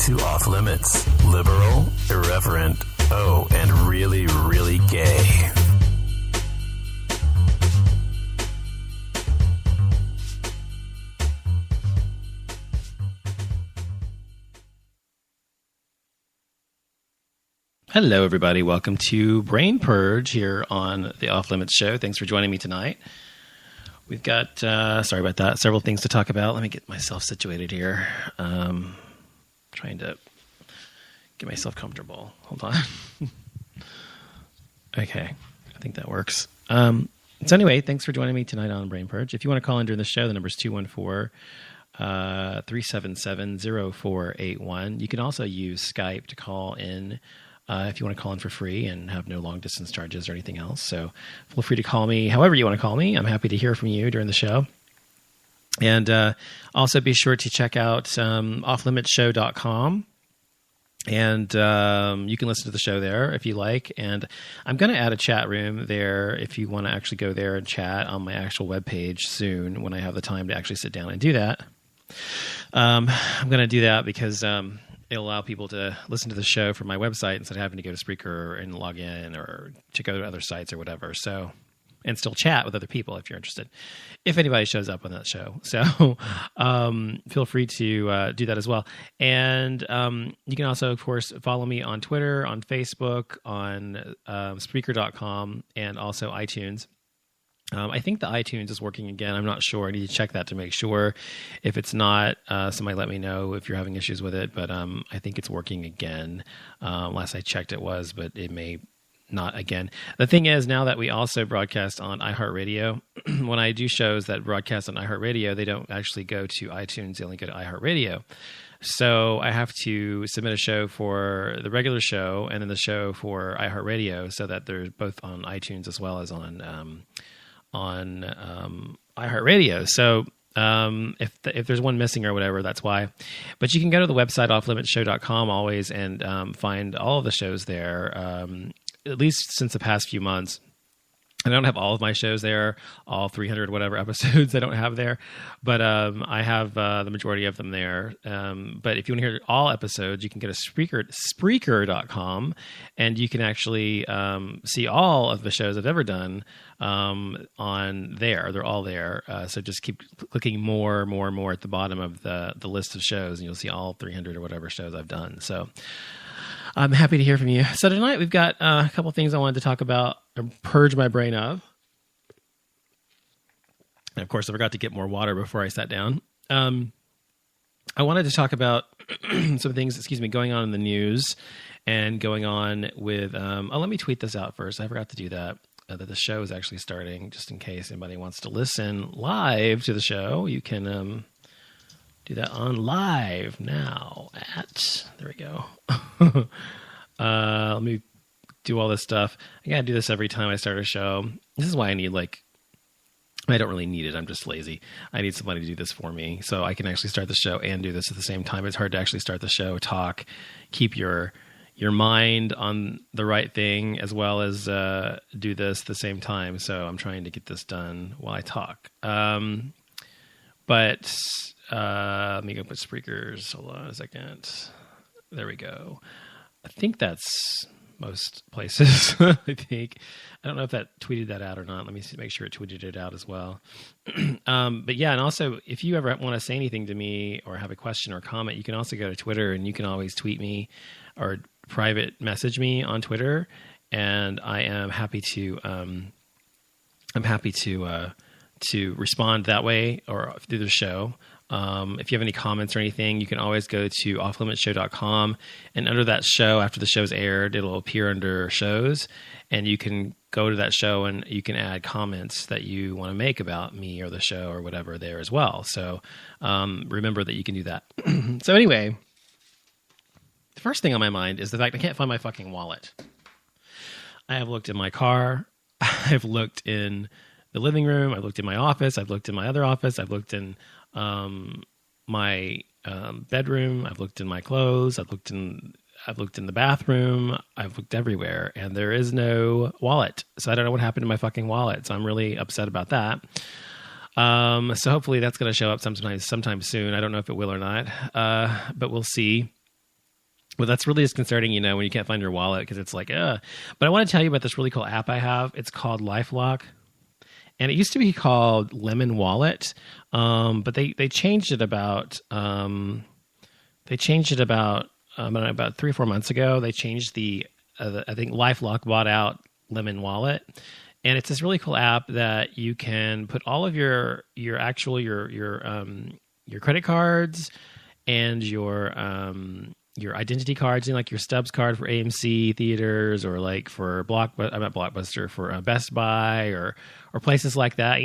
to Off Limits. Liberal, irreverent, and really, really gay. Hello, everybody. Welcome to Brain Purge here on the Off Limits show. Thanks for joining me tonight. We've got, sorry about that, several things to talk about. Let me get myself situated here. Trying to get myself comfortable. Hold on. Okay. I think that works. So anyway, thanks for joining me tonight on Brain Purge. If you want to call in during the show, the number is 214-377-0481. You can also use Skype to call in if you want to call in for free and have no long distance charges or anything else. So feel free to call me however you want to call me. I'm happy to hear from you during the show. And also be sure to check out offlimitsshow.com. And you can listen to the show there if you like. And I'm going to add a chat room there if you want to actually go there and chat on my actual webpage soon when I have the time to actually sit down and do that. I'm going to do that because it'll allow people to listen to the show from my website instead of having to go to Spreaker and log in or to go to other sites or whatever. So, and still chat with other people if you're interested, if anybody shows up on that show. So feel free to do that as well. And you can also, of course, follow me on Twitter, on Facebook, on Spreaker.com, and also iTunes. I think the iTunes is working again. I'm not sure. I need to check that to make sure. If it's not, somebody let me know if you're having issues with it. But I think it's working again. Last I checked it was, but it may not again. The thing is, now that we also broadcast on iHeartRadio, when I do shows that broadcast on iHeartRadio, they don't actually go to iTunes. They only go to iHeartRadio. So I have to submit a show for the regular show and then the show for iHeartRadio so that they're both on iTunes as well as on iHeartRadio. So if there's one missing or whatever, that's why. But you can go to the website offlimitsshow.com always and find all of the shows there, at least since the past few months. I don't have all of my shows there, all 300 whatever episodes I don't have there, but I have the majority of them there. But if you want to hear all episodes, you can go to Spreaker.com, and you can actually see all of the shows I've ever done on there. They're all there. So just keep clicking more at the bottom of the list of shows, and you'll see all 300 or whatever shows I've done. So I'm happy to hear from you. So tonight we've got a couple things I wanted to talk about or purge my brain of. And of course, I forgot to get more water before I sat down. I wanted to talk about some things, going on in the news and going on with... let me tweet this out first. I forgot to do that. That the show is actually starting, just in case anybody wants to listen live to the show. You can... do that on live now there we go. Let me do all this stuff. I got to do this every time I start a show. This is why I need I don't really need it. I'm just lazy. I need somebody to do this for me so I can actually start the show and do this at the same time. It's hard to actually start the show, talk, keep your mind on the right thing as well as do this at the same time. So I'm trying to get this done while I talk. But let me go put Spreakers. Hold on a second. There we go. I think that's most places. I think. I don't know if that tweeted that out or not. Let me make sure it tweeted it out as well. But yeah, and also if you ever want to say anything to me or have a question or comment, you can also go to Twitter and you can always tweet me or private message me on Twitter, and I am happy to. To respond that way or through the show. If you have any comments or anything, you can always go to offlimitsshow.com, and under that show, after the show's aired, it'll appear under shows, and you can go to that show and you can add comments that you want to make about me or the show or whatever there as well. So remember that you can do that. So anyway, the first thing on my mind is the fact I can't find my fucking wallet. I have looked in my car. I've looked in the living room. I've looked in my office. I've looked in my other office. I've looked in my bedroom. I've looked in my clothes. I've looked in the bathroom. I've looked everywhere, and there is no wallet. So I don't know what happened to my fucking wallet. So I'm really upset about that. So hopefully that's going to show up sometime soon. I don't know if it will or not, but we'll see. Well, that's really disconcerting, when you can't find your wallet because it's like, But I want to tell you about this really cool app I have. It's called LifeLock, and it used to be called Lemon Wallet, but they changed it about about 3 or 4 months ago. They changed I think LifeLock bought out Lemon Wallet, and it's this really cool app that you can put all of your credit cards and your identity cards in, like your Stubs card for AMC theaters, or like for Blockbuster, for Best Buy, or places like that,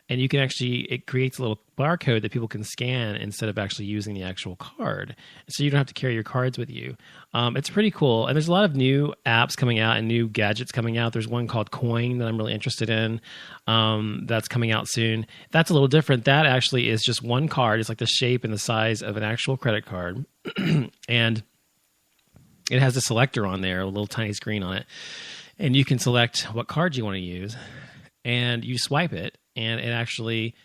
and you can it creates a little barcode that people can scan instead of actually using the actual card. So you don't have to carry your cards with you. It's pretty cool. And there's a lot of new apps coming out and new gadgets coming out. There's one called Coin that I'm really interested in. That's coming out soon. That's a little different. That actually is just one card. It's like the shape and the size of an actual credit card. And it has a selector on there, a little tiny screen on it. And you can select what card you want to use. And you swipe it, and it actually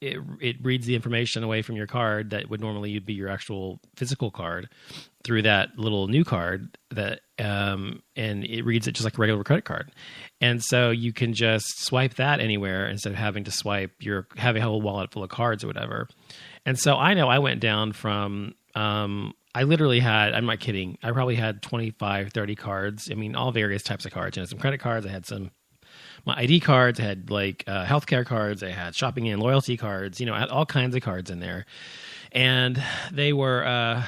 it reads the information away from your card that would normally be your actual physical card through that little new card and it reads it just like a regular credit card. And so you can just swipe that anywhere instead of having to having a whole wallet full of cards or whatever. And so I know I went down from, I literally had, I'm not kidding, I probably had 25, 30 cards. I mean, all various types of cards. Some credit cards, I had my ID cards, I had like healthcare cards, I had shopping and loyalty cards, I had all kinds of cards in there. And they were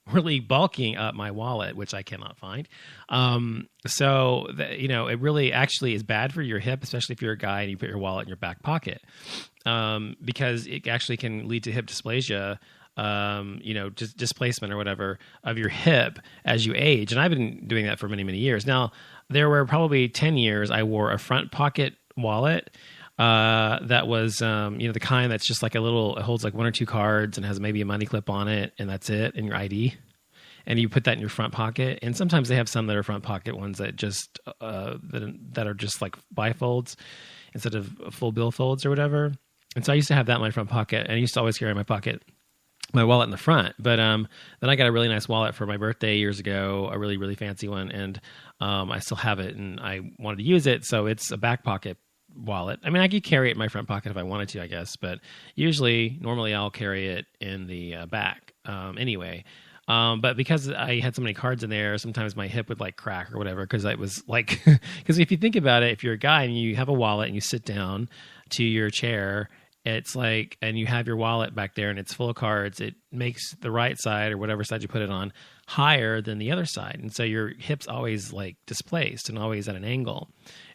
really bulking up my wallet, which I cannot find. It really actually is bad for your hip, especially if you're a guy and you put your wallet in your back pocket, because it actually can lead to hip dysplasia, just displacement or whatever of your hip as you age. And I've been doing that for many, many years. Now, there were probably 10 years I wore a front pocket wallet that was, the kind that's just like it holds like 1 or 2 cards and has maybe a money clip on it, and that's it, and your ID. And you put that in your front pocket. And sometimes they have some that are front pocket ones that just that are just like bifolds instead of full billfolds or whatever. And so I used to have that in my front pocket, and I used to always carry my wallet in the front. But then I got a really nice wallet for my birthday years ago, a really, really fancy one, and I still have it, and I wanted to use it, so it's a back pocket wallet. I mean, I could carry it in my front pocket if I wanted to, I guess, but normally I'll carry it in the back anyway. But because I had so many cards in there, sometimes my hip would like crack or whatever, because I was like, because if you think about it, if you're a guy and you have a wallet and you sit down to your chair, it's like, and you have your wallet back there and it's full of cards, it makes the right side or whatever side you put it on higher than the other side. And so your hip's always like displaced and always at an angle.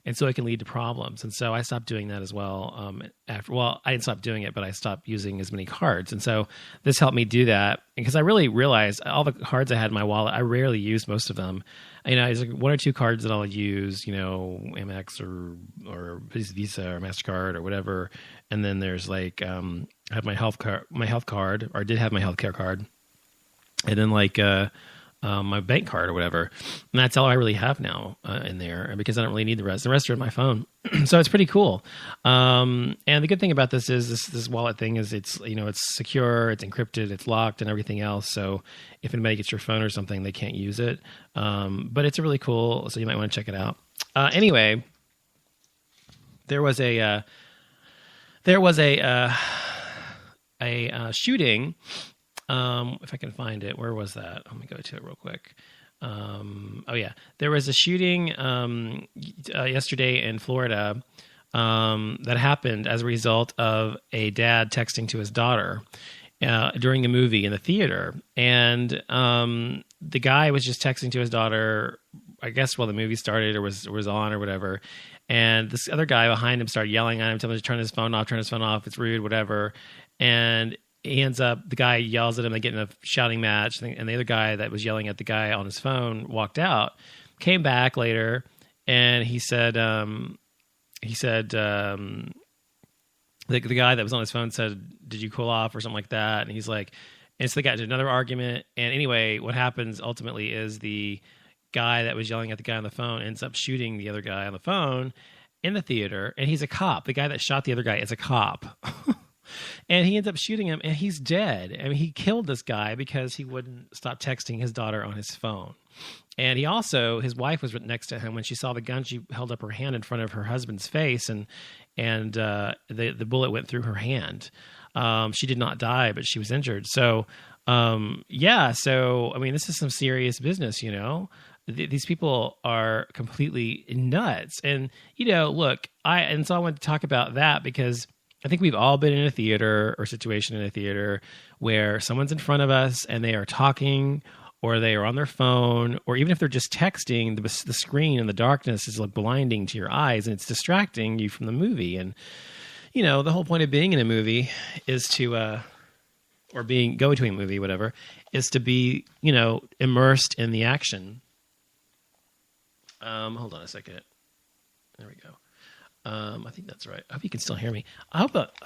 And so it can lead to problems. And so I stopped doing that as well. I didn't stop doing it, but I stopped using as many cards. And so this helped me do that, because I really realized all the cards I had in my wallet, I rarely used most of them. It's like 1 or 2 cards that I'll use, Amex or Visa or MasterCard or whatever. And then there's like, I have my health card, or did have my healthcare card. And then like, my bank card or whatever. And that's all I really have now in there, because I don't really need the rest. The rest are in my phone. So it's pretty cool. And the good thing about this is this wallet thing is it's secure, it's encrypted, it's locked and everything else. So if anybody gets your phone or something, they can't use it. But it's a really cool, so you might want to check it out. Anyway, there was a shooting. If I can find it, where was that? Let me go to it real quick. There was a shooting yesterday in Florida that happened as a result of a dad texting to his daughter during a movie in the theater. And the guy was just texting to his daughter, I guess, while the movie started or was on or whatever. And this other guy behind him started yelling at him, telling him to turn his phone off, it's rude, whatever. And the guy yells at him, they get in a shouting match, and the other guy that was yelling at the guy on his phone walked out, came back later, and the guy that was on his phone said, "Did you cool off?" or something like that. And he's like, and so they got into another argument. And anyway, what happens ultimately is the guy that was yelling at the guy on the phone ends up shooting the other guy on the phone in the theater. And he's a cop. The guy that shot the other guy is a cop. And he ends up shooting him, and he's dead. I mean, he killed this guy because he wouldn't stop texting his daughter on his phone. And he also, his wife was next to him when she saw the gun. She held up her hand in front of her husband's face, and the bullet went through her hand. She did not die, but she was injured. So, yeah. So, I mean, this is some serious business, you know. These people are completely nuts. And, you know, look, so I want to talk about that because I think we've all been in a theater or situation in a theater where someone's in front of us and they are talking, or they are on their phone, or even if they're just texting, the screen and the darkness is like blinding to your eyes and it's distracting you from the movie. And, you know, the whole point of being in a movie is to, going to a movie, whatever, is to be, you know, immersed in the action. Hold on a second. There we go. I think that's right. I hope you can still hear me.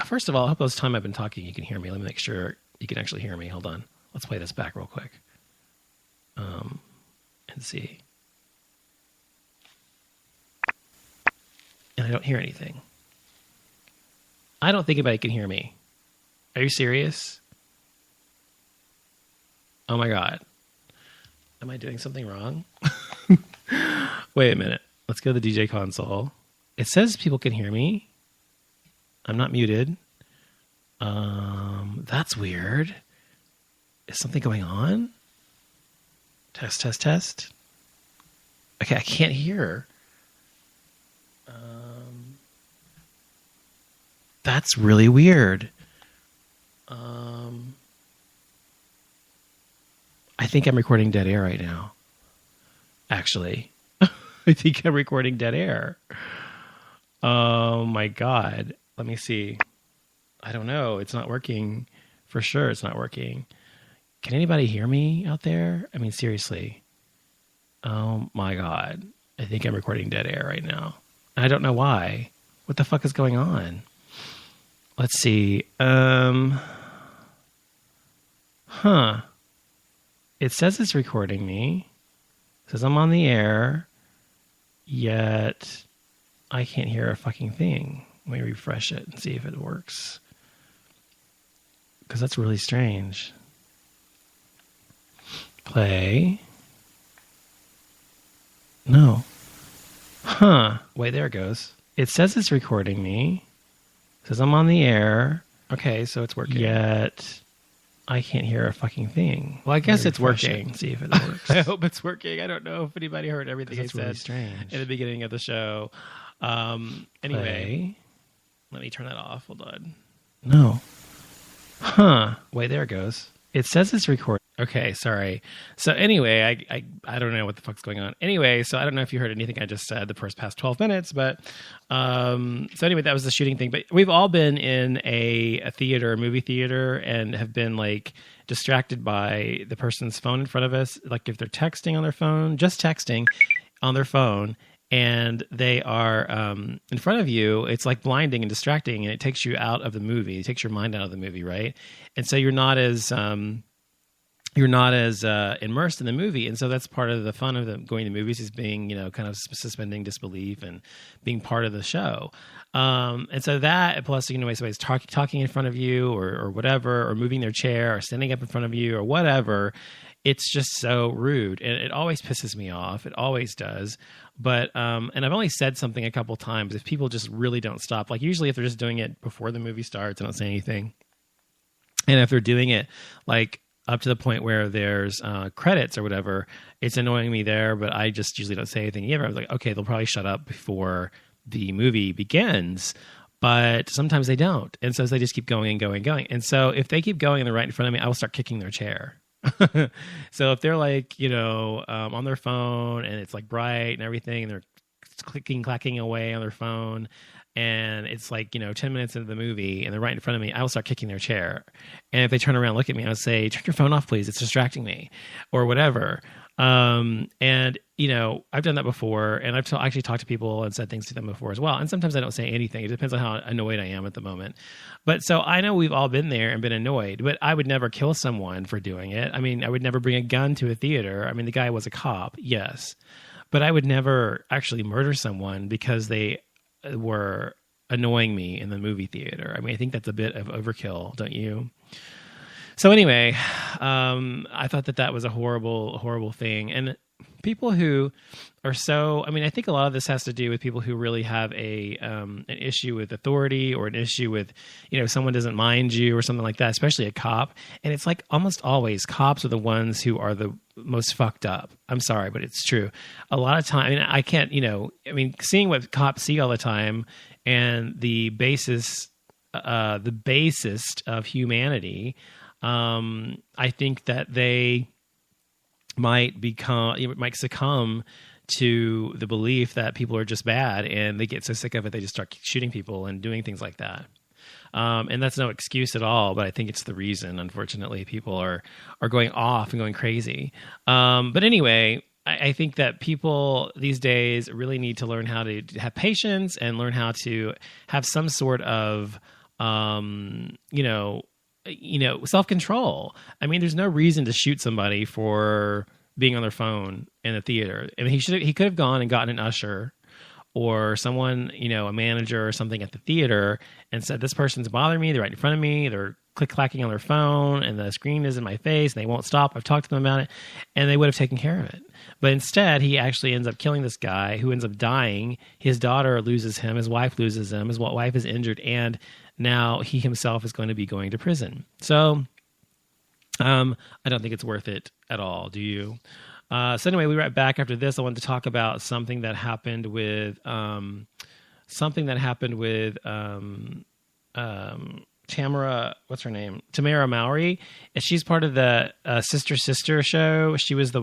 First of all, I hope this time I've been talking, you can hear me. Let me make sure you can actually hear me. Hold on. Let's play this back real quick. And see. And I don't hear anything. I don't think anybody can hear me. Are you serious? Oh my God. Am I doing something wrong? Wait a minute. Let's go to the DJ console. It says people can hear me. I'm not muted. That's weird. Is something going on? Test, test, test. Okay, I can't hear. That's really weird. I think I'm recording dead air right now. Actually, I think I'm recording dead air. Oh my God. Let me see. I don't know. It's not working. For sure it's not working. Can anybody hear me out there? I mean, seriously. Oh my God. I think I'm recording dead air right now. I don't know why. What the fuck is going on? Let's see. It says it's recording me. It says I'm on the air. Yet I can't hear a fucking thing. Let me refresh it and see if it works. Because that's really strange. Play. No. Wait, there it goes. It says it's recording me. It says I'm on the air. Okay, so it's working. Yet I can't hear a fucking thing. Well, I guess it's working. See if it works. I hope it's working. I don't know if anybody heard everything I said really strange. At the beginning of the show. Anyway, let me turn that off. Hold on. No. Wait, there it goes. It says it's recording. Okay, sorry. So anyway, I don't know what the fuck's going on. Anyway, so I don't know if you heard anything I just said the first past 12 minutes, but so anyway, that was the shooting thing. But we've all been in a theater, a movie theater, and have been like distracted by the person's phone in front of us. Like if they're texting on their phone, just texting on their phone, and they are in front of you, it's like blinding and distracting, and it takes you out of the movie. It takes your mind out of the movie, right? And so you're not as immersed in the movie. And so that's part of the fun of going to movies, is being, you know, kind of suspending disbelief and being part of the show. And so that, plus, you know, somebody's talking in front of you or whatever, or moving their chair or standing up in front of you or whatever. It's just so rude. And it always pisses me off. It always does. But, and I've only said something a couple times. If people just really don't stop, like usually if they're just doing it before the movie starts, I don't say anything. And if they're doing it like up to the point where there's credits or whatever, it's annoying me there, but I just usually don't say anything either. I was like, okay, they'll probably shut up before the movie begins, but sometimes they don't. And so they just keep going and going and going. And so if they keep going and they're right in front of me, I will start kicking their chair. So if they're like, you know, on their phone and it's like bright and everything, and they're clacking away on their phone, and it's like, you know, 10 minutes into the movie and they're right in front of me, I will start kicking their chair. And if they turn around and look at me, I'll say, turn your phone off, please. It's distracting me, or whatever. And, you know, I've done that before, and I've actually talked to people and said things to them before as well. And sometimes I don't say anything. It depends on how annoyed I am at the moment. But so I know we've all been there and been annoyed, but I would never kill someone for doing it. I mean, I would never bring a gun to a theater. I mean, the guy was a cop, yes, but I would never actually murder someone because they were annoying me in the movie theater. I mean, I think that's a bit of overkill, don't you? So anyway, I thought that was a horrible, horrible thing. And people who are so, I mean, I think a lot of this has to do with people who really have an issue with authority, or an issue with, someone doesn't mind you or something like that, especially a cop. And it's like almost always cops are the ones who are the most fucked up. I'm sorry, but it's true. A lot of time, I mean, I can't, seeing what cops see all the time, and the basest of humanity, I think that they might succumb to the belief that people are just bad, and they get so sick of it they just start shooting people and doing things like that. And that's no excuse at all, but I think it's the reason, unfortunately, people are going off and going crazy. But anyway, I think that people these days really need to learn how to have patience and learn how to have some sort of, self-control. I mean, there's no reason to shoot somebody for being on their phone in a theater. I mean, he could have gone and gotten an usher or someone, a manager or something at the theater, and said, this person's bothering me. They're right in front of me. They're click-clacking on their phone, and the screen is in my face, and they won't stop. I've talked to them about it, and they would have taken care of it. But instead, he actually ends up killing this guy, who ends up dying. His daughter loses him. His wife loses him. His wife is injured, and now he himself is going to be going to prison. So I don't think it's worth it at all. Do you? So anyway, we'll be right back after this. I wanted to talk about something that happened with Tamara, what's her name? Tamara Mowry. And she's part of the Sister show. She was the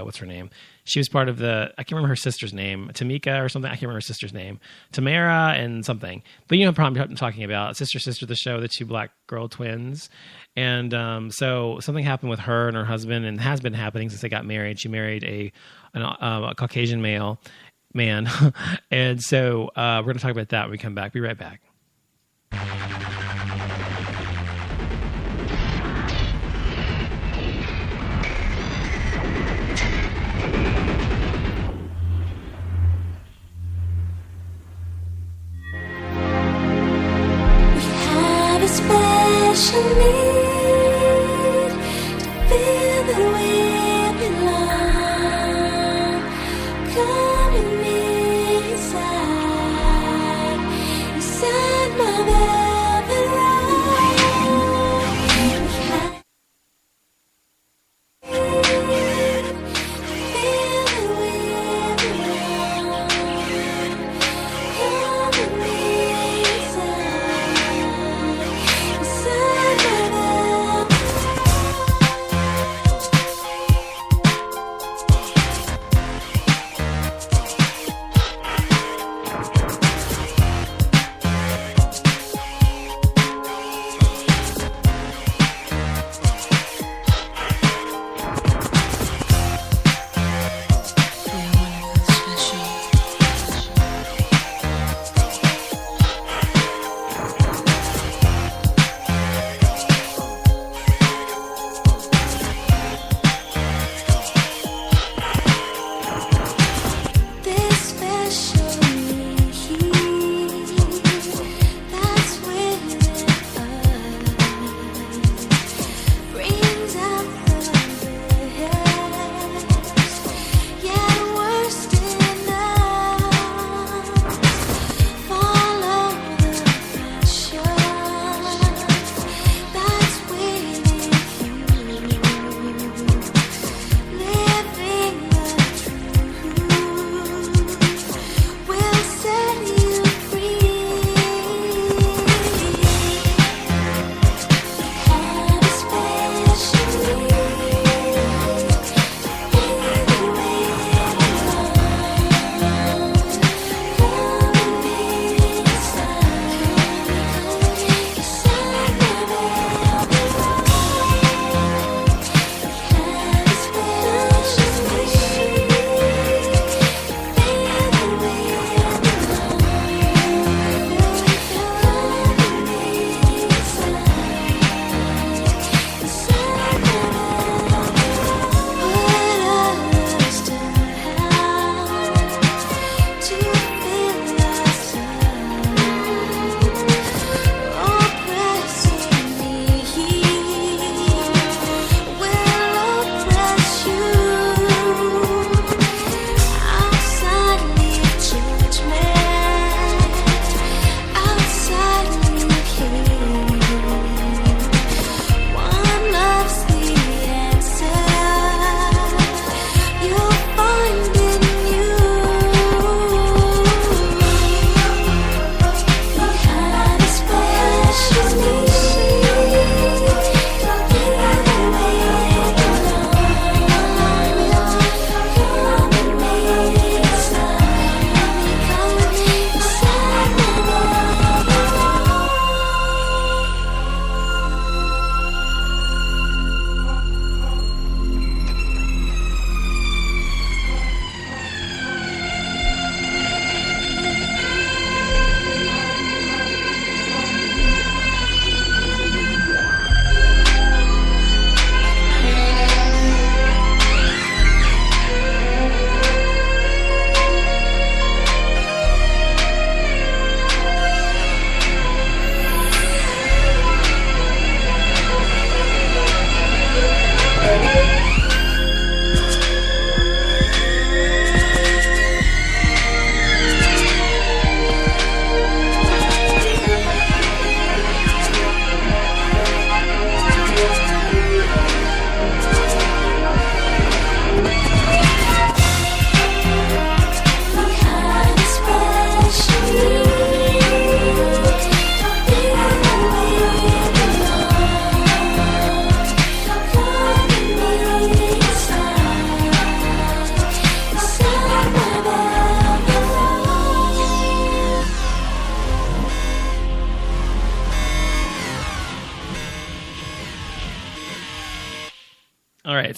what's her name? She was part of I can't remember her sister's name, Tamika or something. I can't remember her sister's name. Tamara and something. But probably I'm talking about Sister, the show, the two black girl twins. And so something happened with her and her husband, and has been happening since they got married. She married a Caucasian man. And so we're going to talk about that when we come back. Be right back. Special need to feel that we belong. Come with me inside my bed.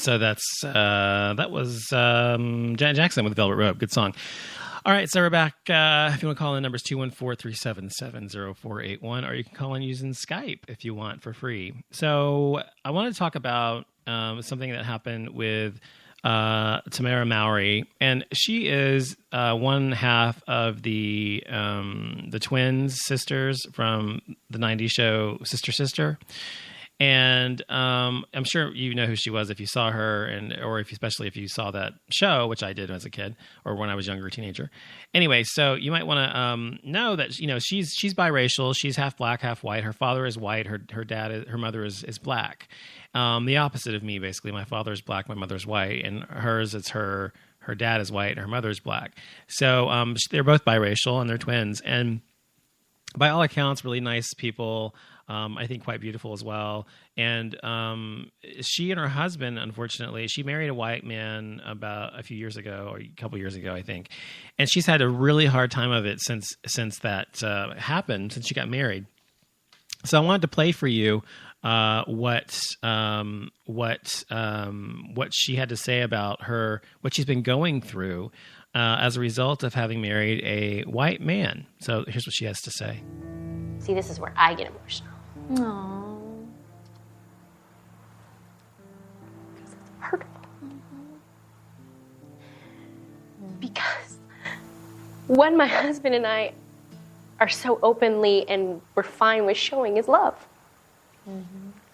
So that was Janet Jackson with Velvet Rope. Good song. All right, so we're back. If you want to call in, numbers 214-377-0481, or you can call in using Skype if you want for free. So I want to talk about something that happened with Tamara Mowry, and she is one half of the twins sisters from the 90s show Sister Sister. And I'm sure you know who she was if you saw her, or especially if you saw that show, which I did as a kid or when I was younger, teenager. Anyway, so you might want to know that she's biracial. She's half black, half white. Her father is white. Her mother is black. The opposite of me, basically. My father is black. My mother's white, and hers it's her dad is white and her mother's black. So they're both biracial and they're twins. And by all accounts, really nice people. I think quite beautiful as well. And she and her husband, unfortunately, she married a white man about a few years ago, or a couple years ago, I think. And she's had a really hard time of it since that happened, since she got married. So I wanted to play for you what she had to say about what she's been going through as a result of having married a white man. So here's what she has to say. See, this is where I get emotional. Aww. Because it's hurtful. Because what my husband and I are so openly and we're fine with showing is love.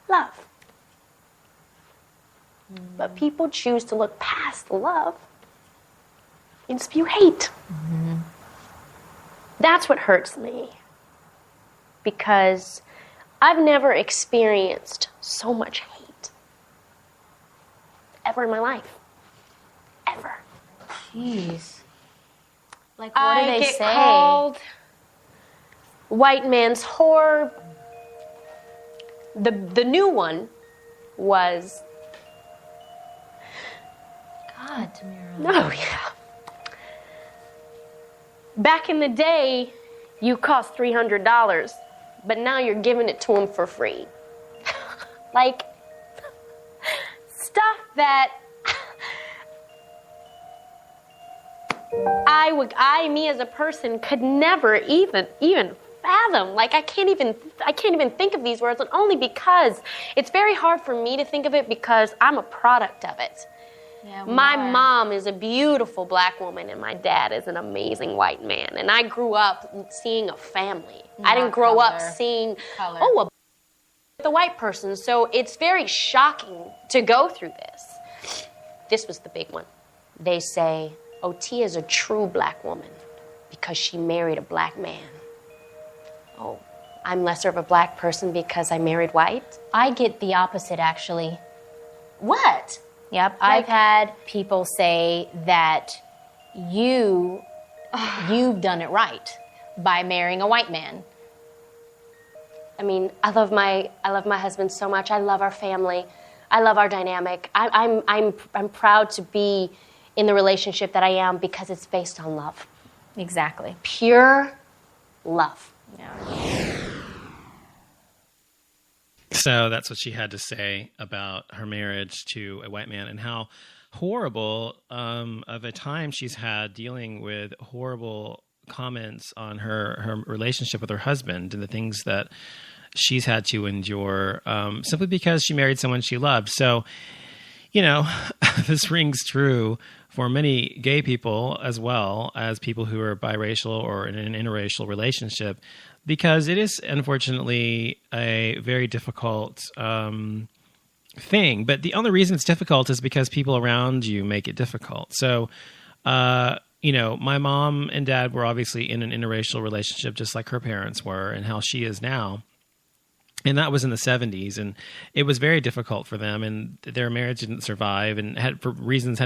Love. But people choose to look past the love and spew hate. That's what hurts me. Because I've never experienced so much hate ever in my life. Ever. Jeez. Like, what do they get say? Called white man's whore. The new one was... God, Tamara. Oh, yeah. Back in the day, you cost $300, but now you're giving it to him for free. Like, stuff that me as a person could never even fathom. Like, I can't even think of these words, and only because it's very hard for me to think of it because I'm a product of it. Yeah, My mom is a beautiful black woman, and my dad is an amazing white man. And I grew up seeing a family. I didn't grow up seeing, the white person. So it's very shocking to go through this. This was the big one. They say, OT is a true black woman because she married a black man. Oh, I'm lesser of a black person because I married white? I get the opposite, actually. What? Yep, I've had people say that you've done it right by marrying a white man. I mean, I love my husband so much. I love our family. I love our dynamic. I'm proud to be in the relationship that I am because it's based on love. Exactly. Pure love. Yeah. So that's what she had to say about her marriage to a white man and how horrible of a time she's had dealing with horrible comments on her relationship with her husband and the things that she's had to endure simply because she married someone she loved. So, this rings true for many gay people as well as people who are biracial or in an interracial relationship, because it is unfortunately a very difficult thing. But the only reason it's difficult is because people around you make it difficult. So, my mom and dad were obviously in an interracial relationship just like her parents were and how she is now. And that was in the 70s, and it was very difficult for them, and their marriage didn't survive, and had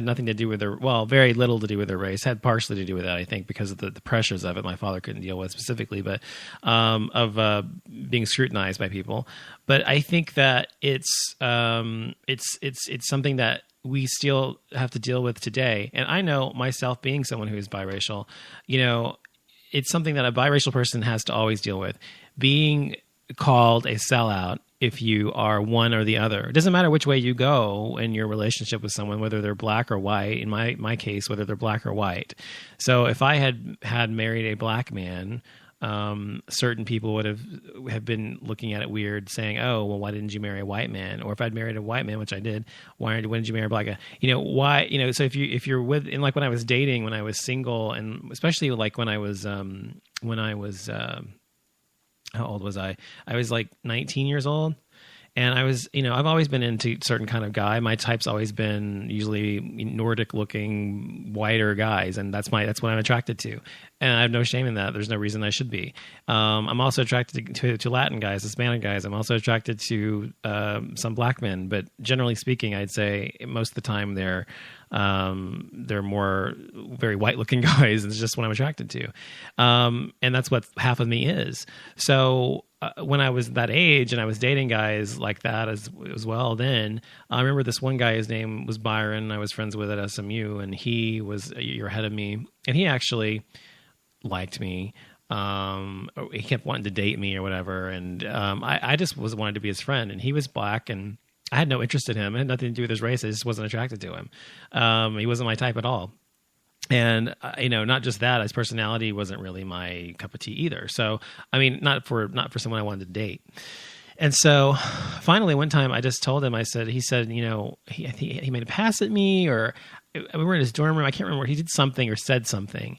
nothing to do with very little to do with their race, had partially to do with that, I think, because of the pressures of it my father couldn't deal with specifically, but of being scrutinized by people. But I think that it's something that we still have to deal with today. And I know myself being someone who is biracial, it's something that a biracial person has to always deal with. Being called a sellout if you are one or the other. It doesn't matter which way you go in your relationship with someone, whether they're black or white. In my case, whether they're black or white. So if I had married a black man, certain people would have been looking at it weird, saying, "Oh, well, why didn't you marry a white man?" Or if I'd married a white man, which I did, when did you marry a black guy? Why? So if you're with, and like when I was dating, when I was single, and especially like when I was how old was I? I was like 19 years old. And I was, I've always been into certain kind of guy. My type's always been usually Nordic looking, whiter guys. And that's what I'm attracted to. And I have no shame in that. There's no reason I should be. I'm also attracted to Latin guys, Hispanic guys. I'm also attracted to some black men. But generally speaking, I'd say most of the time they're more very white looking guys. It's just what I'm attracted to. And that's what half of me is. So when I was that age and I was dating guys like that as well, then I remember this one guy, his name was Byron. I was friends with at SMU, and he was a year ahead of me, and he actually liked me. He kept wanting to date me or whatever. And I just wanted to be his friend, and he was black, and I had no interest in him. It had nothing to do with his race. I just wasn't attracted to him. He wasn't my type at all. And, not just that, his personality wasn't really my cup of tea either. So, I mean, not for someone I wanted to date. And so finally one time I just told him, he said, he made a pass at me, or we were in his dorm room. I can't remember. He did something or said something.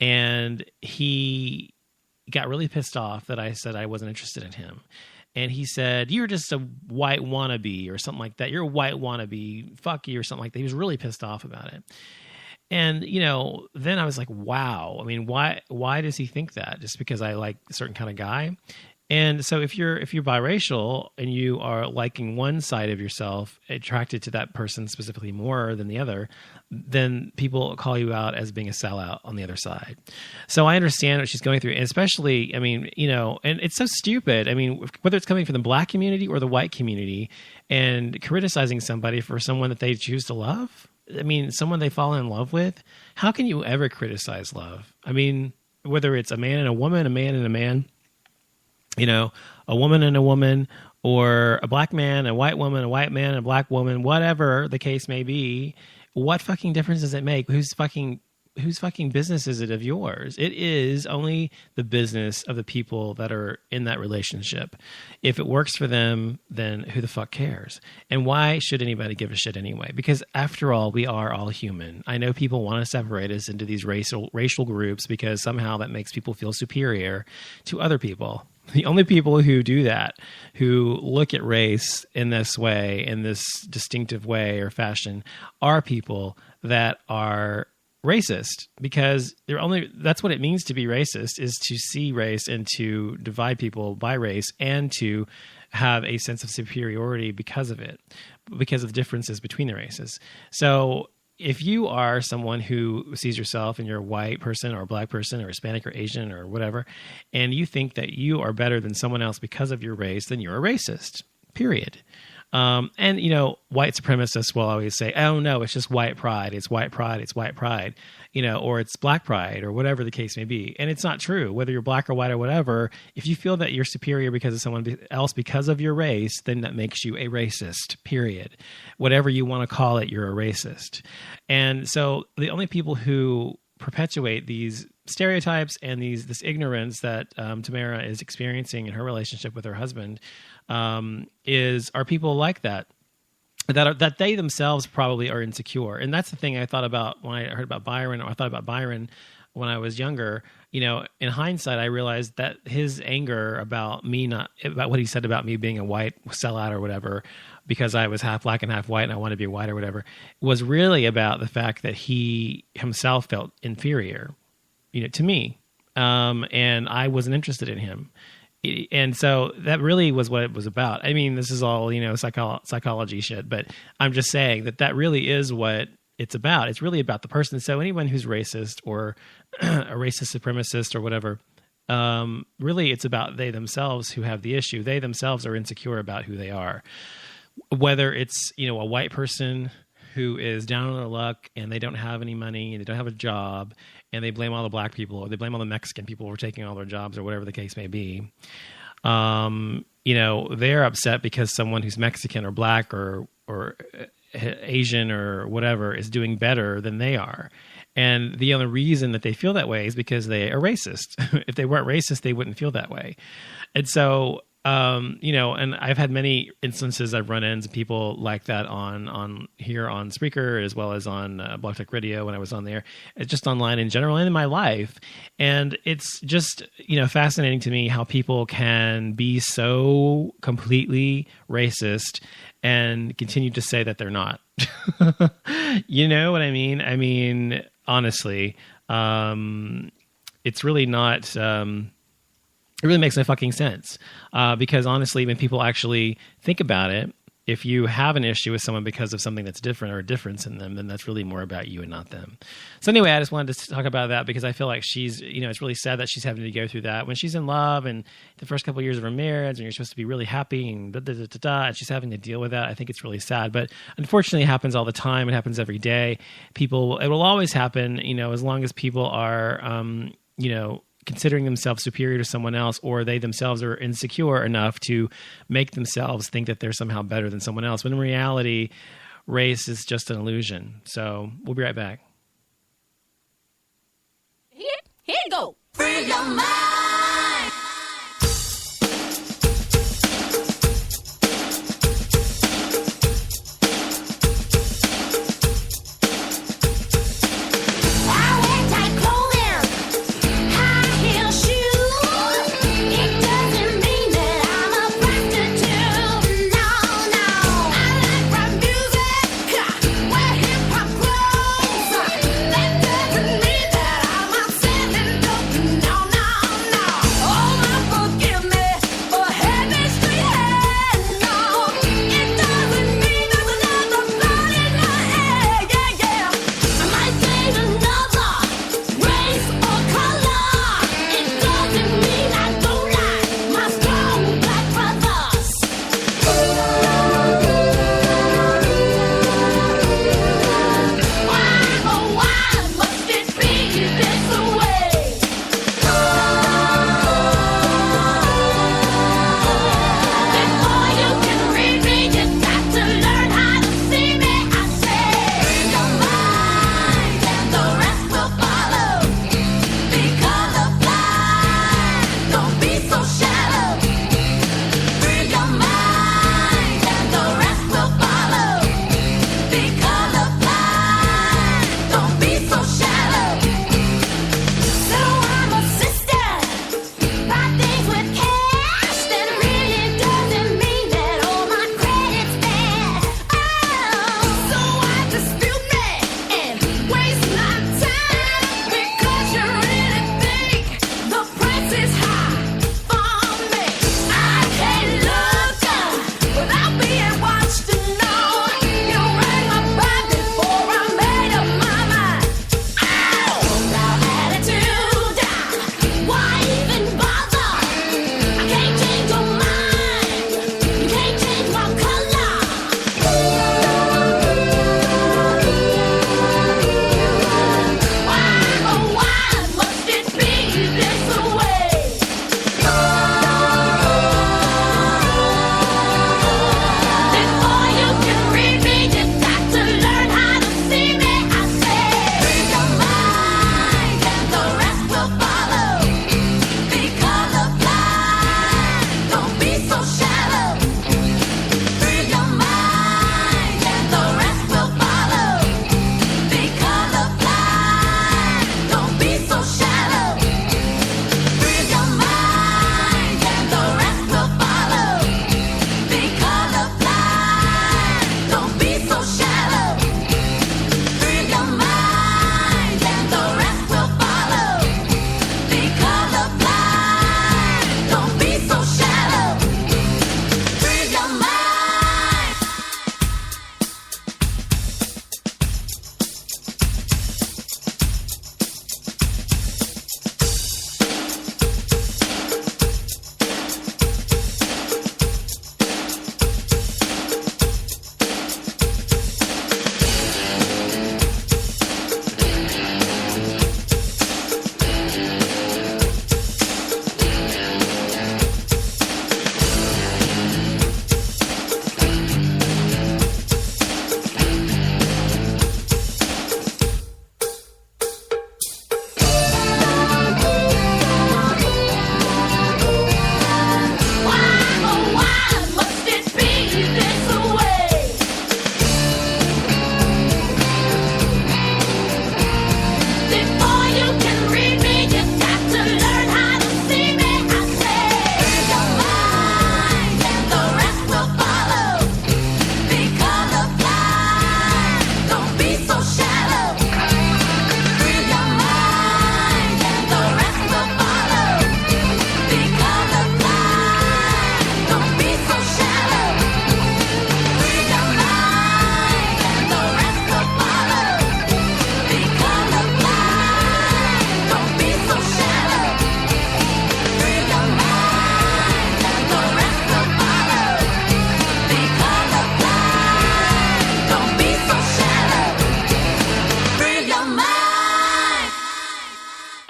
And he got really pissed off that I said I wasn't interested in him. And he said, "You're just a white wannabe," or something like that. "You're a white wannabe. Fuck you," or something like that. He was really pissed off about it. And, then I was like, wow, I mean, why does he think that? Just because I like a certain kind of guy? And so if you're biracial and you are liking one side of yourself, attracted to that person specifically more than the other, then people call you out as being a sellout on the other side. So I understand what she's going through. And especially, I mean, and it's so stupid. I mean, whether it's coming from the black community or the white community, and criticizing somebody for someone that they choose to love. I mean, someone they fall in love with, how can you ever criticize love? I mean, whether it's a man and a woman, a man and a man, a woman and a woman, or a black man, a white woman, a white man, a black woman, whatever the case may be, what fucking difference does it make? Whose fucking business is it of yours? It is only the business of the people that are in that relationship. If it works for them, then who the fuck cares? And why should anybody give a shit anyway? Because after all, we are all human. I know people want to separate us into these racial groups because somehow that makes people feel superior to other people. The only people who do that, who look at race in this way, in this distinctive way or fashion, are people that are racist, because that's what it means to be racist, is to see race and to divide people by race and to have a sense of superiority because of it, because of the differences between the races. So if you are someone who sees yourself and you're a white person or a black person or Hispanic or Asian or whatever, and you think that you are better than someone else because of your race, then you're a racist, period. And, white supremacists will always say, "Oh no, it's just white pride. It's white pride. It's white pride," or it's black pride, or whatever the case may be. And it's not true. Whether you're black or white or whatever, if you feel that you're superior because of someone else because of your race, then that makes you a racist, period. Whatever you want to call it, you're a racist. And so the only people who perpetuate these stereotypes and this ignorance that Tamara is experiencing in her relationship with her husband are people like that they themselves probably are insecure. And that's the thing I thought about when I heard about Byron, or I thought about Byron when I was younger. In hindsight, I realized that his anger about what he said about me being a white sellout or whatever, because I was half black and half white and I wanted to be white or whatever, was really about the fact that he himself felt inferior, to me. And I wasn't interested in him. And so that really was what it was about. I mean, this is all, psychology shit, but I'm just saying that really is what it's about. It's really about the person. So anyone who's racist or a racist supremacist or whatever, really it's about they themselves who have the issue. They themselves are insecure about who they are. Whether it's, a white person who is down on their luck and they don't have any money and they don't have a job and they blame all the black people, or they blame all the Mexican people for taking all their jobs, or whatever the case may be. they're upset because someone who's Mexican or black or Asian or whatever is doing better than they are. And the only reason that they feel that way is because they are racist. If they weren't racist, they wouldn't feel that way. And so, and I've had many instances I've run into people like that on here on Spreaker, as well as on Blog Talk Radio when I was on there. It's just online in general and in my life. And it's just, fascinating to me how people can be so completely racist and continue to say that they're not. You know what I mean? I mean, honestly, it's really not... it really makes no fucking sense. Because honestly, when people actually think about it, if you have an issue with someone because of something that's different or a difference in them, then that's really more about you and not them. So anyway, I just wanted to talk about that because I feel like she's, it's really sad that she's having to go through that when she's in love and the first couple of years of her marriage and you're supposed to be really happy and and she's having to deal with that. I think it's really sad, but unfortunately it happens all the time. It happens every day. It will always happen, as long as people are, considering themselves superior to someone else, or they themselves are insecure enough to make themselves think that they're somehow better than someone else, when in reality, race is just an illusion. So we'll be right back. Here you go. Free your mind.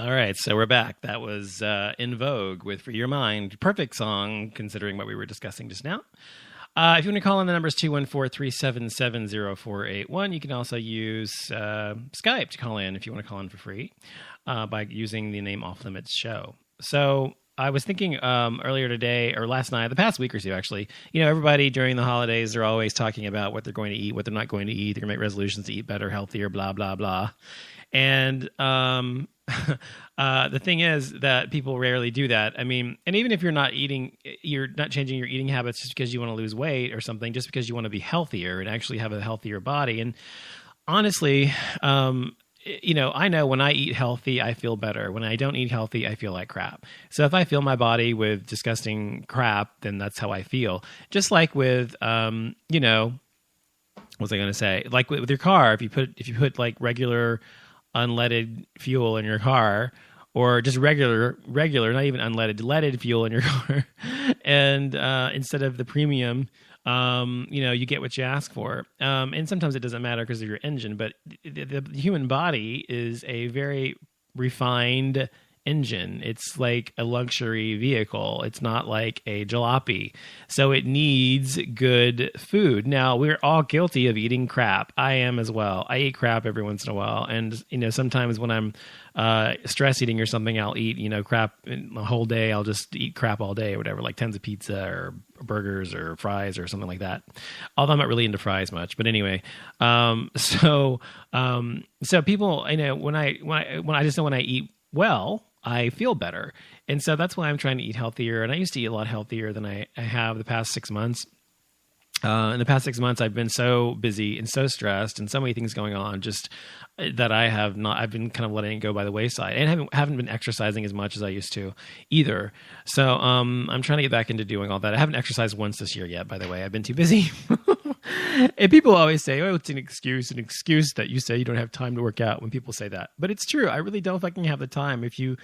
All right, so we're back. That was In Vogue with Free Your Mind. Perfect song, considering what we were discussing just now. If you want to call in, the number is 214-377-0481. You can also use Skype to call in if you want to call in for free by using the name Off Limits Show. So I was thinking earlier today, or last night, the past week or two, actually, everybody during the holidays, they're always talking about what they're going to eat, what they're not going to eat. They're going to make resolutions to eat better, healthier, blah, blah, blah. And the thing is that people rarely do that. I mean, and even if you're not changing your eating habits just because you want to lose weight or something, just because you want to be healthier and actually have a healthier body. And honestly, I know when I eat healthy, I feel better. When I don't eat healthy, I feel like crap. So if I fill my body with disgusting crap, then that's how I feel. Just like with, what was I going to say? Like with your car, if you put like regular unleaded fuel in your car, or just regular, not even unleaded, leaded fuel in your car, and instead of the premium, you get what you ask for. And sometimes it doesn't matter because of your engine, but the human body is a very refined engine. It's like a luxury vehicle. It's not like a jalopy. So it needs good food. Now, we're all guilty of eating crap. I am as well. I eat crap every once in a while. And, sometimes when I'm stress eating or something, I'll eat, crap the whole day. I'll just eat crap all day or whatever, like tons of pizza or burgers or fries or something like that. Although I'm not really into fries much, but anyway. So people, when I eat well, I feel better. And so that's why I'm trying to eat healthier. And I used to eat a lot healthier than I have the past 6 months. In the past 6 months, I've been so busy and so stressed and so many things going on just that I've been kind of letting it go by the wayside, and haven't been exercising as much as I used to either. So I'm trying to get back into doing all that. I haven't exercised once this year yet, by the way. I've been too busy. And people always say, oh, it's an excuse that you say you don't have time to work out when people say that. But it's true. I really don't fucking have the time. If you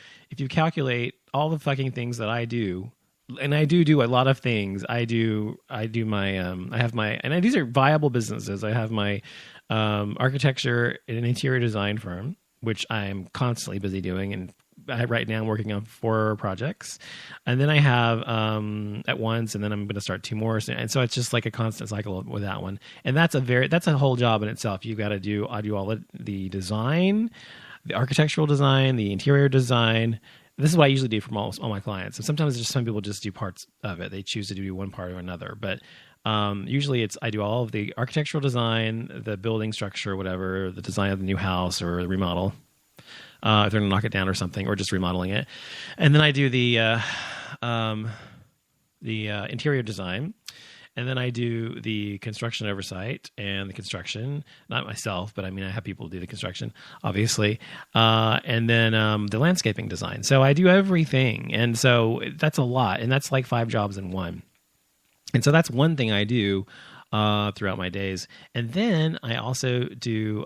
calculate all the fucking things that I do, and I do a lot of things. These are viable businesses. I have my architecture and interior design firm, which I'm constantly busy doing. And right now I'm working on 4 projects. And then I have at once, and then I'm going to start 2 more. And so it's just like a constant cycle with that one. And that's a whole job in itself. You got to do, I do all the design, the architectural design, the interior design. This is what I usually do for all my clients. And sometimes just some people just do parts of it. They choose to do one part or another. But usually I do all of the architectural design, the building structure, whatever, the design of the new house or the remodel, if they're going to knock it down or something, or just remodeling it. And then I do the interior design. And then I do the construction oversight and the construction, not myself, but I have people do the construction, obviously. And then the landscaping design. So I do everything. And so that's a lot. And that's like 5 jobs in one. And so that's one thing I do throughout my days. And then I also do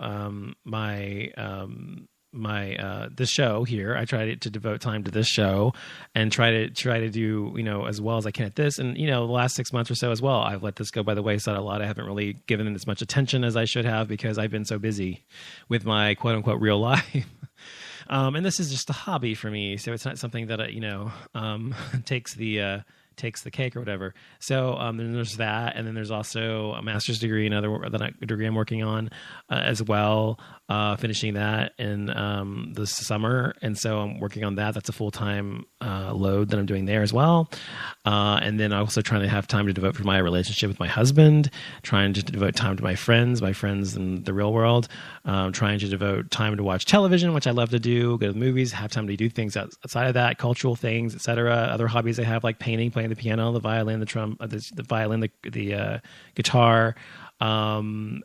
this show here. I try to devote time to this show and try to do, as well as I can at this. And, the last 6 months or so as well, I've let this go by the wayside a lot. I haven't really given it as much attention as I should have because I've been so busy with my quote unquote real life. And this is just a hobby for me. So it's not something that, takes the cake or whatever. So then there's that, and then there's also a master's degree, another degree I'm working on as well, finishing that in this summer, and so I'm working on that. That's a full-time load that I'm doing there as well, and then also trying to have time to devote for my relationship with my husband, trying to devote time to my friends in the real world, trying to devote time to watch television, which I love to do, go to the movies, have time to do things outside of that, cultural things, etc. Other hobbies I have, like painting, playing the piano, the violin, the violin, the guitar, and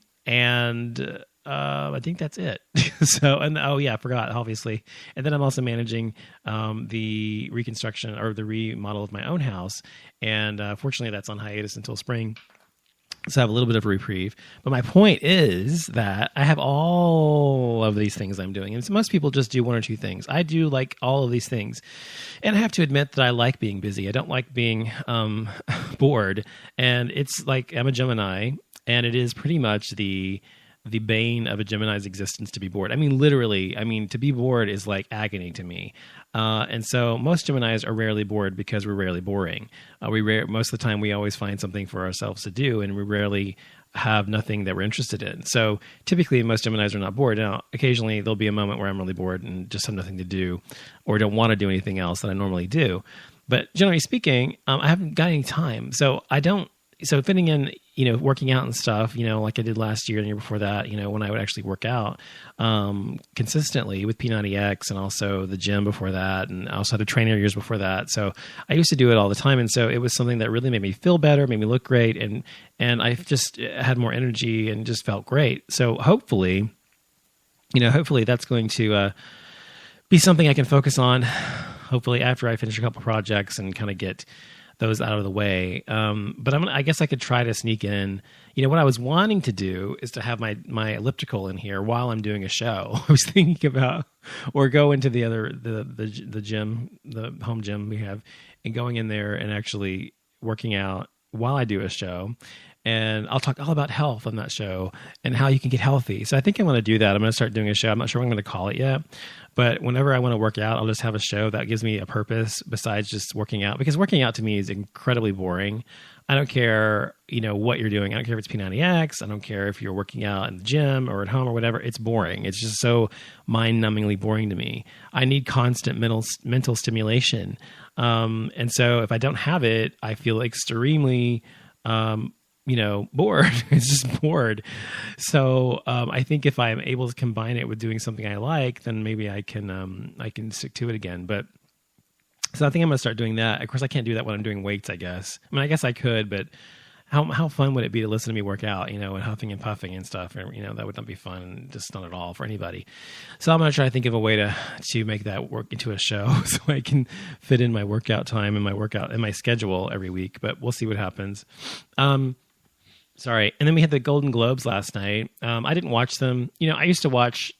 I think that's it. So, and I forgot, obviously. And then I'm also managing the reconstruction or the remodel of my own house, and fortunately that's on hiatus until spring. So I have a little bit of a reprieve. But my point is that I have all of these things I'm doing. And so most people just do 1 or 2 things. I do like all of these things. And I have to admit that I like being busy. I don't like being bored. And it's like I'm a Gemini. And it is pretty much the the bane of a Gemini's existence to be bored. I mean, literally, to be bored is like agony to me. And so most Geminis are rarely bored because we're rarely boring. Most of the time we always find something for ourselves to do, and we rarely have nothing that we're interested in. So typically most Geminis are not bored. Now, occasionally there'll be a moment where I'm really bored and just have nothing to do or don't want to do anything else that I normally do. But generally speaking, I haven't got any time. So fitting in, working out and stuff, like I did last year and the year before that, when I would actually work out consistently with P90X and also the gym before that. And I also had a trainer years before that. So I used to do it all the time. And so it was something that really made me feel better, made me look great. And I just had more energy and just felt great. So hopefully that's going to be something I can focus on, hopefully after I finish a couple projects and kind of get those out of the way. But I guess I could try to sneak in, what I was wanting to do is to have my elliptical in here while I'm doing a show. I was thinking about, or go into the gym, the home gym we have, and going in there and actually working out while I do a show. And I'll talk all about health on that show and how you can get healthy. So I think I'm going to do that. I'm going to start doing a show. I'm not sure what I'm going to call it yet. But whenever I want to work out, I'll just have a show that gives me a purpose besides just working out. Because working out to me is incredibly boring. I don't care, what you're doing. I don't care if it's P90X. I don't care if you're working out in the gym or at home or whatever. It's boring. It's just so mind-numbingly boring to me. I need constant mental stimulation. And so if I don't have it, I feel extremely bored. It's just bored. So I think if I'm able to combine it with doing something I like, then maybe I can stick to it again. But so I think I'm going to start doing that. Of course, I can't do that when I'm doing weights, I guess. I guess I could, but how fun would it be to listen to me work out, and huffing and puffing and stuff? And, that would not be fun, just not at all for anybody. So I'm going to try to think of a way to make that work into a show so I can fit in my workout time and my schedule every week, but we'll see what happens. Sorry. And then we had the Golden Globes last night. I didn't watch them. I used to watch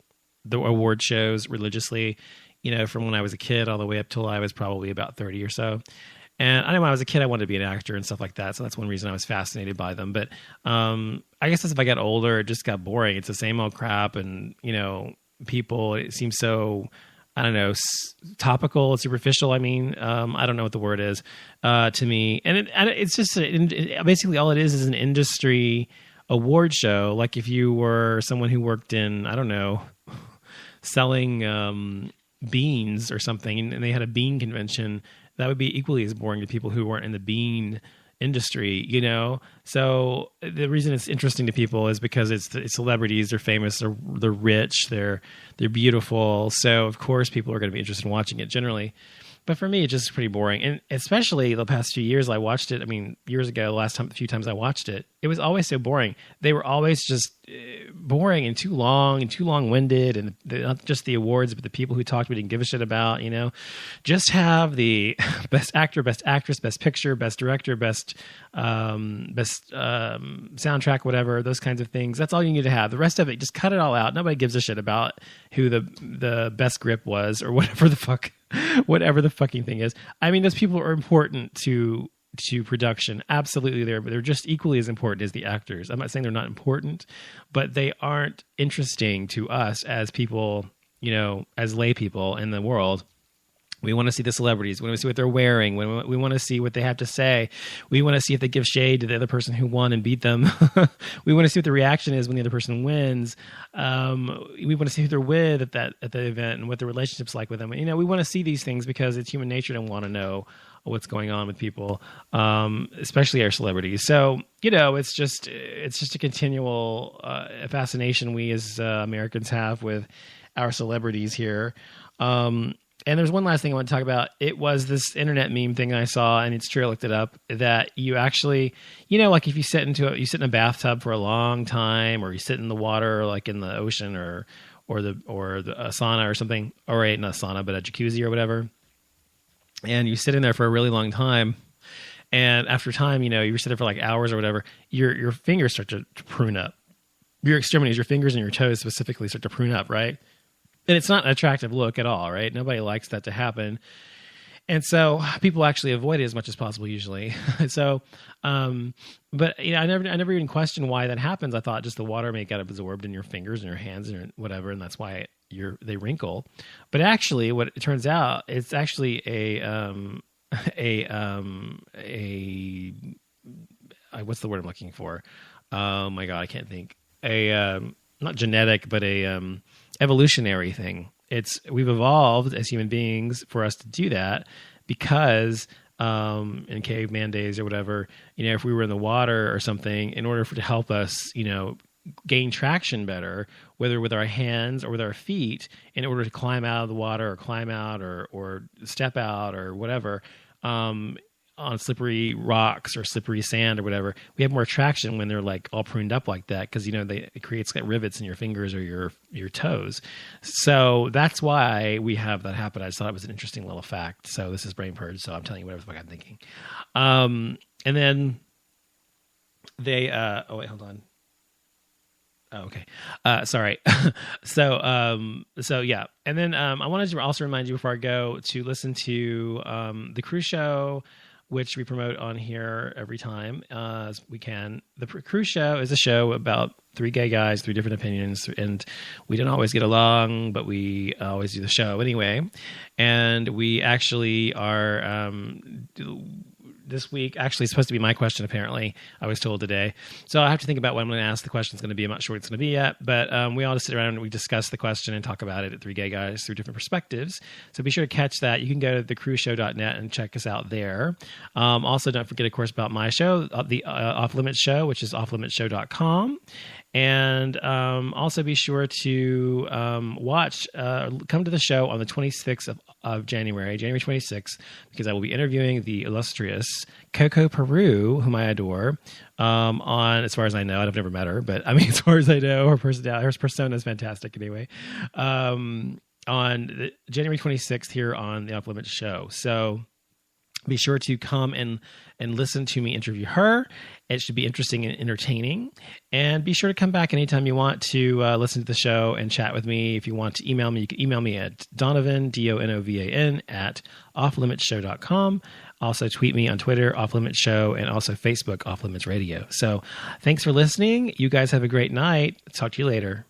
the award shows religiously, from when I was a kid all the way up till I was probably about 30 or so. And I know when I was a kid, I wanted to be an actor and stuff like that. So that's one reason I was fascinated by them. But I guess as if I got older, it just got boring. It's the same old crap. And, people, it seems so, I don't know, topical, superficial. I don't know what the word is to me. And it's just basically all it is an industry award show. Like if you were someone who worked in, I don't know, selling beans or something, and they had a bean convention, that would be equally as boring to people who weren't in the bean industry, So the reason it's interesting to people is because it's celebrities, they're famous, they're rich, they're beautiful. So of course people are going to be interested in watching it generally. But for me, it's just pretty boring. And especially the past few years I watched it. Years ago, a few times I watched it, it was always so boring. They were always just boring and too long-winded. And not just the awards, but the people who talked we didn't give a shit about, Just have the best actor, best actress, best picture, best director, best soundtrack, whatever, those kinds of things. That's all you need to have. The rest of it, just cut it all out. Nobody gives a shit about who the best grip was or whatever the fucking thing is. Those people are important to production. Absolutely. They're just equally as important as the actors. I'm not saying they're not important, but they aren't interesting to us as people, as lay people in the world. We want to see the celebrities. We want to see what they're wearing. We want to see what they have to say. We want to see if they give shade to the other person who won and beat them. We want to see what the reaction is when the other person wins. We want to see who they're with at the event and what the relationship's like with them. We want to see these things because it's human nature to want to know what's going on with people, especially our celebrities. So, it's just a continual fascination we as Americans have with our celebrities here. And there's one last thing I want to talk about. It was this internet meme thing I saw, and it's true, I looked it up, that you actually, like if you sit in a bathtub for a long time, or you sit in the water, like in the ocean or the a sauna or something, or not a sauna, but a jacuzzi or whatever. And you sit in there for a really long time. And after time, you sit there for like hours or whatever, your fingers start to prune up. Your extremities, your fingers and your toes specifically start to prune up, right? And it's not an attractive look at all, right? Nobody likes that to happen. And so people actually avoid it as much as possible usually. So, but I never even questioned why that happens. I thought just the water may get absorbed in your fingers and your hands and whatever, and that's why they wrinkle. But actually, what it turns out, it's actually what's the word I'm looking for? Oh my God, I can't think. Not genetic, but evolutionary thing. We've evolved as human beings for us to do that because in caveman days or whatever, if we were in the water or something, in order to help us, gain traction better, whether with our hands or with our feet, in order to climb out of the water or climb out or step out or whatever, on slippery rocks or slippery sand or whatever, we have more traction when they're like all pruned up like that, because it creates like rivets in your fingers or your toes. So that's why we have that happen. I just thought it was an interesting little fact. So this is Brain Purge, so I'm telling you whatever the fuck I'm thinking. And then they oh wait, hold on. Oh, okay. Sorry. So yeah. And then I wanted to also remind you before I go to listen to the Cruise Show, which we promote on here every time as we can. The Cruise Show is a show about 3 gay guys, 3 different opinions, and we don't always get along, but we always do the show anyway. And we actually are this week, actually, it's supposed to be my question, apparently, I was told today. So I have to think about what I'm going to ask the question is going to be. I'm not sure what it's going to be yet, but we all just sit around and we discuss the question and talk about it at 3 Gay Guys through different perspectives. So be sure to catch that. You can go to thecruiseshow.net and check us out there. Also, don't forget, of course, about my show, the Off Limits Show, which is offlimitsshow.com. And also be sure to come to the show on the 26th of January 26th, because I will be interviewing the illustrious Coco Peru, whom I adore, on, as far as I know, I've never met her, but I mean, as far as I know, her persona is fantastic anyway, on January 26th here on the Off Limits Show. So be sure to come and listen to me interview her. It should be interesting and entertaining. And be sure to come back anytime you want to listen to the show and chat with me. If you want to email me, you can email me at Donovan, Donovan, at offlimitsshow.com. Also tweet me on Twitter, Off Limits Show, and also Facebook, Off Limits Radio. So thanks for listening. You guys have a great night. Talk to you later.